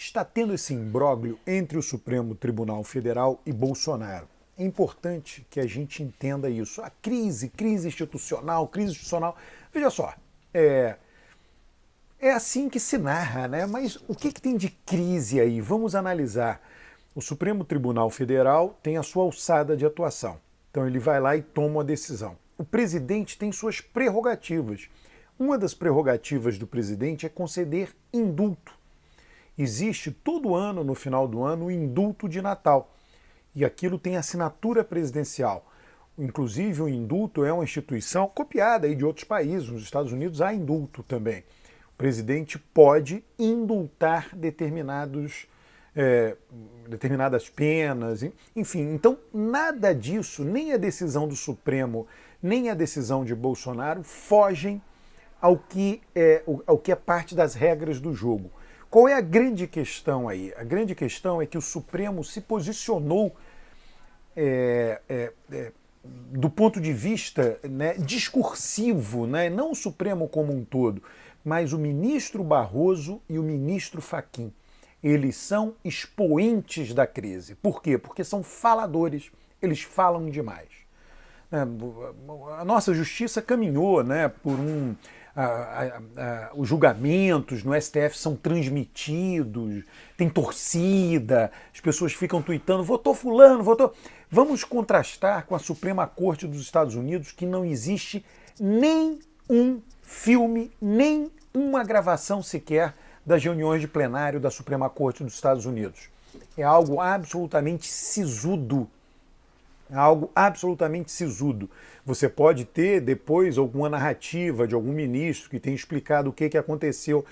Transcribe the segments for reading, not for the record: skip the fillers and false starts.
está tendo esse imbróglio entre o Supremo Tribunal Federal e Bolsonaro. É importante que a gente entenda isso. A crise institucional, veja só, é assim que se narra, né? Mas o que tem de crise aí? Vamos analisar. O Supremo Tribunal Federal tem a sua alçada de atuação. Então ele vai lá e toma uma decisão. O presidente tem suas prerrogativas. Uma das prerrogativas do presidente é conceder indulto. Existe todo ano, no final do ano, o indulto de Natal. E aquilo tem assinatura presidencial. Inclusive, o indulto é uma instituição copiada aí de outros países. Nos Estados Unidos há indulto também. O presidente pode indultar determinadas penas, enfim. Então, nada disso, nem a decisão do Supremo, nem a decisão de Bolsonaro, fogem ao que é parte das regras do jogo. Qual é a grande questão aí? A grande questão é que o Supremo se posicionou do ponto de vista, né, discursivo, né, não o Supremo como um todo, mas o ministro Barroso e o ministro Fachin. Eles são expoentes da crise. Por quê? Porque são faladores, eles falam demais. A nossa justiça caminhou, né, por os julgamentos no STF são transmitidos, tem torcida, as pessoas ficam tuitando, votou fulano, votou... Vamos contrastar com a Suprema Corte dos Estados Unidos, que não existe nem um filme, nem uma gravação sequer das reuniões de plenário da Suprema Corte dos Estados Unidos. É algo absolutamente sisudo. Você pode ter depois alguma narrativa de algum ministro que tenha explicado o que aconteceu.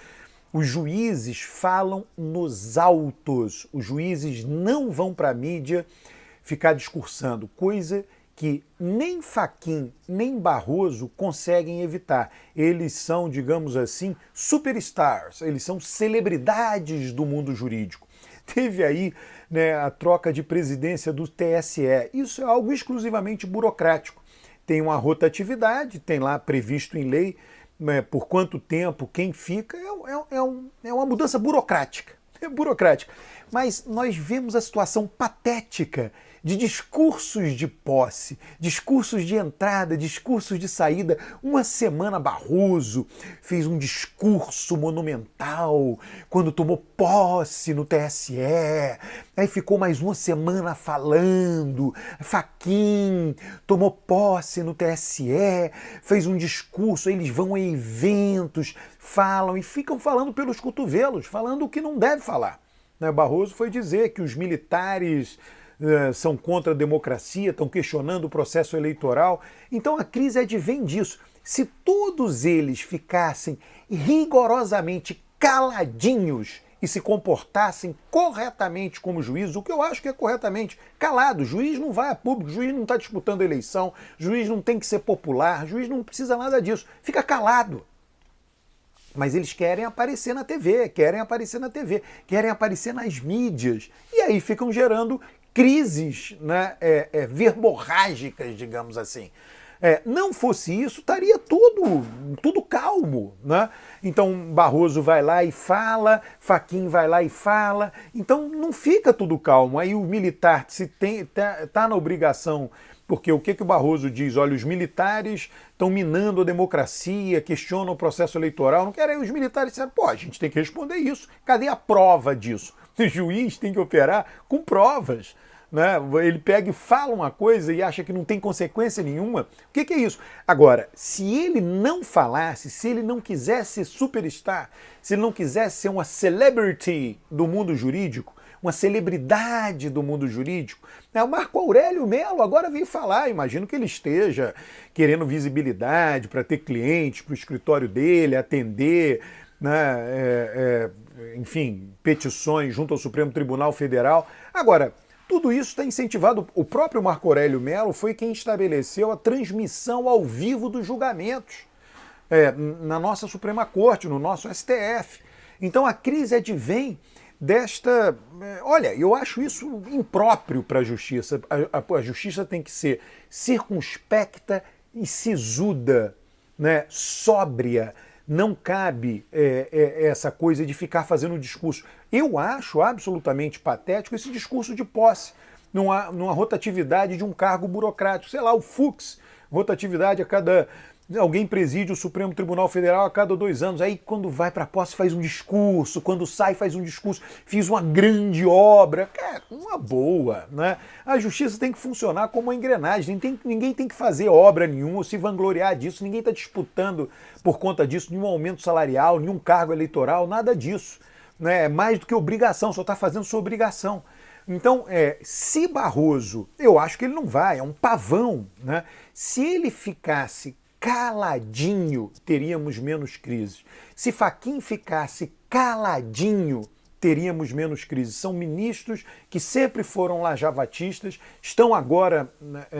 Os juízes falam nos autos. Os juízes não vão para a mídia ficar discursando, coisa que nem Fachin nem Barroso conseguem evitar. Eles são, digamos assim, superstars, eles são celebridades do mundo jurídico. Teve aí, né, a troca de presidência do TSE. Isso é algo exclusivamente burocrático. Tem uma rotatividade, tem lá previsto em lei, né, por quanto tempo, quem fica, é uma mudança burocrática. É burocrática. Mas nós vemos a situação patética de discursos de posse, discursos de entrada, discursos de saída. Uma semana Barroso fez um discurso monumental quando tomou posse no TSE, aí ficou mais uma semana falando. Fachin tomou posse no TSE, fez um discurso, eles vão a eventos, falam e ficam falando pelos cotovelos, falando o que não deve falar. Barroso foi dizer que os militares são contra a democracia, estão questionando o processo eleitoral. Então a crise advém disso. Se todos eles ficassem rigorosamente caladinhos e se comportassem corretamente como juiz, o que eu acho que é corretamente, calado. O juiz não vai a público, o juiz não está disputando a eleição, o juiz não tem que ser popular, o juiz não precisa nada disso. Fica calado. Mas eles querem aparecer na TV, querem aparecer nas mídias. E aí ficam gerando crises, né, verborrágicas, digamos assim. Não fosse isso, estaria tudo calmo, né? Então Barroso vai lá e fala, Fachin vai lá e fala, então não fica tudo calmo. Aí o militar tá na obrigação, porque o que o Barroso diz? Olha, os militares estão minando a democracia, questionam o processo eleitoral, não querem. Os militares disseram, a gente tem que responder isso. Cadê a prova disso? O juiz tem que operar com provas. Né? Ele pega e fala uma coisa e acha que não tem consequência nenhuma. O que é isso? Agora, se ele não falasse, se ele não quisesse ser superstar, se ele não quisesse ser uma celebrity do mundo jurídico, uma celebridade do mundo jurídico, o Marco Aurélio Melo agora veio falar, imagino que ele esteja querendo visibilidade para ter clientes para o escritório dele, atender, né, enfim, petições junto ao Supremo Tribunal Federal. Agora, tudo isso está incentivado. O próprio Marco Aurélio Melo foi quem estabeleceu a transmissão ao vivo dos julgamentos na nossa Suprema Corte, no nosso STF. Então a crise advém desta... Olha, eu acho isso impróprio para a justiça. A justiça tem que ser circunspecta e sisuda, né? Sóbria, Não cabe essa coisa de ficar fazendo um discurso. Eu acho absolutamente patético esse discurso de posse, numa rotatividade de um cargo burocrático. Sei lá, o Fux, rotatividade a cada... Alguém preside o Supremo Tribunal Federal a cada 2 anos. Aí, quando vai para a posse, faz um discurso. Quando sai, faz um discurso. Fiz uma grande obra. Cara, uma boa, né? A justiça tem que funcionar como uma engrenagem. Ninguém tem que fazer obra nenhuma ou se vangloriar disso. Ninguém está disputando, por conta disso, nenhum aumento salarial, nenhum cargo eleitoral, nada disso. Né? É mais do que obrigação, só está fazendo sua obrigação. Então, se Barroso, eu acho que ele não vai, é um pavão, né? Se ele ficasse caladinho, teríamos menos crises. Se Fachin ficasse caladinho, teríamos menos crises. São ministros que sempre foram lajavatistas, estão agora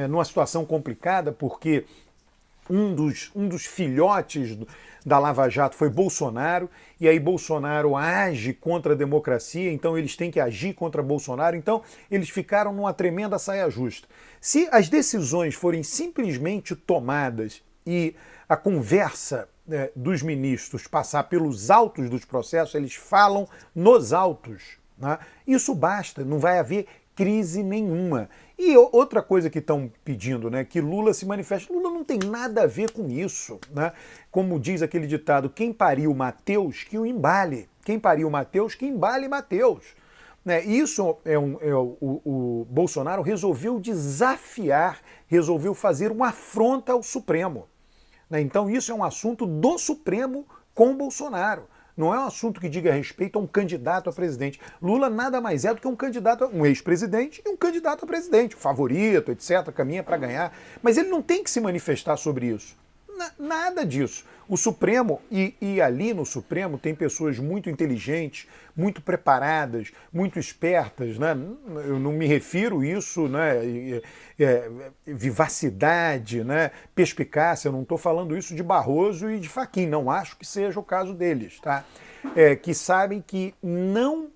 numa situação complicada, porque um dos filhotes da Lava Jato foi Bolsonaro, e aí Bolsonaro age contra a democracia, então eles têm que agir contra Bolsonaro, então eles ficaram numa tremenda saia justa. Se as decisões forem simplesmente tomadas e a conversa dos ministros passar pelos autos dos processos, eles falam nos autos, né? Isso basta, não vai haver crise nenhuma. E outra coisa que estão pedindo, né, que Lula se manifeste. Lula não tem nada a ver com isso, né? Como diz aquele ditado, quem pariu Mateus, que o embale. Quem pariu Mateus, que embale Mateus. Né? Isso o Bolsonaro resolveu desafiar, resolveu fazer uma afronta ao Supremo. Né? Então isso é um assunto do Supremo com Bolsonaro. Não é um assunto que diga respeito a um candidato a presidente. Lula nada mais é do que um candidato, um ex-presidente e um candidato a presidente, favorito, etc., caminha para ganhar. Mas ele não tem que se manifestar sobre isso. Nada disso. O Supremo, e ali no Supremo tem pessoas muito inteligentes, muito preparadas, muito espertas, né? Eu não me refiro a isso, né? Vivacidade, né? Perspicácia, eu não estou falando isso de Barroso e de Fachin, não acho que seja o caso deles, tá? Que sabem que não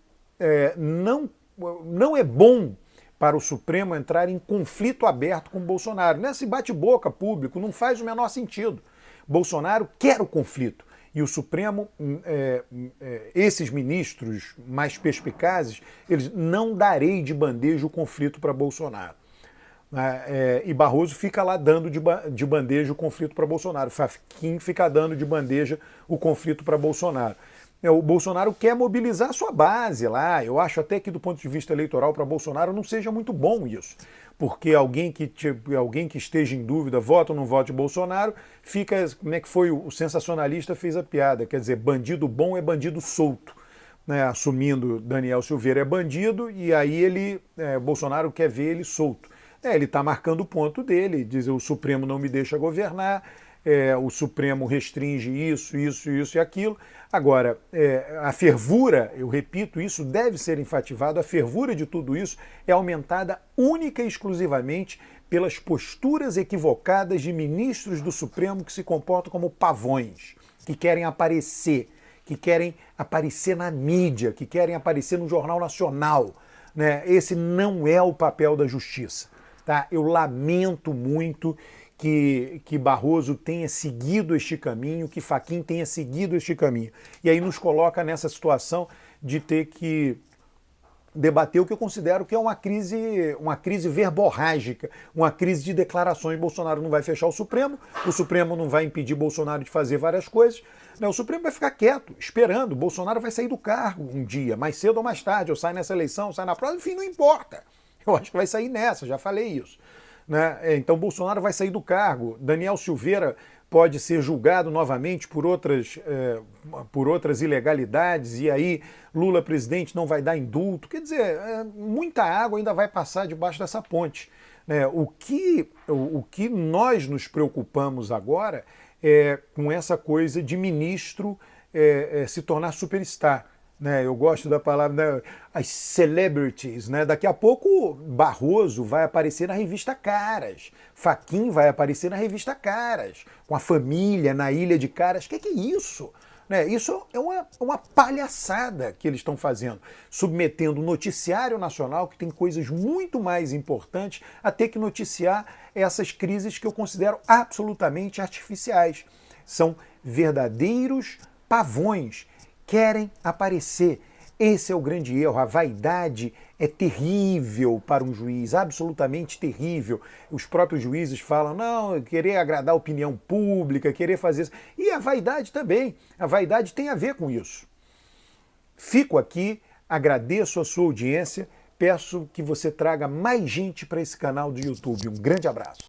é bom para o Supremo entrar em conflito aberto com Bolsonaro. Nesse bate-boca público não faz o menor sentido. Bolsonaro quer o conflito. E o Supremo, esses ministros mais perspicazes, eles não darei de bandeja o conflito para Bolsonaro. E Barroso fica lá dando de bandeja o conflito para Bolsonaro. Fachin fica dando de bandeja o conflito para Bolsonaro. O Bolsonaro quer mobilizar a sua base lá. Eu acho até que do ponto de vista eleitoral para Bolsonaro não seja muito bom isso. Porque alguém que esteja em dúvida, vota ou não vota em Bolsonaro, fica, como é que foi, o sensacionalista fez a piada, quer dizer, bandido bom é bandido solto. Né, assumindo Daniel Silveira é bandido, e aí Bolsonaro quer ver ele solto. Ele está marcando o ponto dele, diz o Supremo não me deixa governar, o Supremo restringe isso e aquilo. Agora, a fervura, eu repito, isso deve ser enfativado, a fervura de tudo isso é aumentada única e exclusivamente pelas posturas equivocadas de ministros do Supremo que se comportam como pavões, que querem aparecer na mídia, que querem aparecer no Jornal Nacional. Né? Esse não é o papel da justiça. Tá? Eu lamento muito que Barroso tenha seguido este caminho, que Fachin tenha seguido este caminho. E aí nos coloca nessa situação de ter que debater o que eu considero que é uma crise verborrágica, uma crise de declarações. Bolsonaro não vai fechar o Supremo não vai impedir Bolsonaro de fazer várias coisas. O Supremo vai ficar quieto, esperando. Bolsonaro vai sair do cargo um dia, mais cedo ou mais tarde, ou sai nessa eleição, ou sai na próxima, enfim, não importa. Eu acho que vai sair nessa, já falei isso. Né? Então Bolsonaro vai sair do cargo, Daniel Silveira pode ser julgado novamente por outras ilegalidades, e aí Lula presidente não vai dar indulto. Quer dizer, muita água ainda vai passar debaixo dessa ponte. Né? O que nós nos preocupamos agora é com essa coisa de ministro se tornar superstar. Né, eu gosto da palavra, né, as celebrities. Né? Daqui a pouco Barroso vai aparecer na revista Caras, Fachin vai aparecer na revista Caras, com a família na Ilha de Caras. O que é isso? Né? Isso é uma palhaçada que eles estão fazendo, submetendo o noticiário nacional, que tem coisas muito mais importantes, a ter que noticiar essas crises que eu considero absolutamente artificiais. São verdadeiros pavões, querem aparecer. Esse é o grande erro. A vaidade é terrível para um juiz, absolutamente terrível. Os próprios juízes falam, não, querer agradar a opinião pública, querer fazer isso. E a vaidade também. A vaidade tem a ver com isso. Fico aqui, agradeço a sua audiência, peço que você traga mais gente para esse canal do YouTube. Um grande abraço.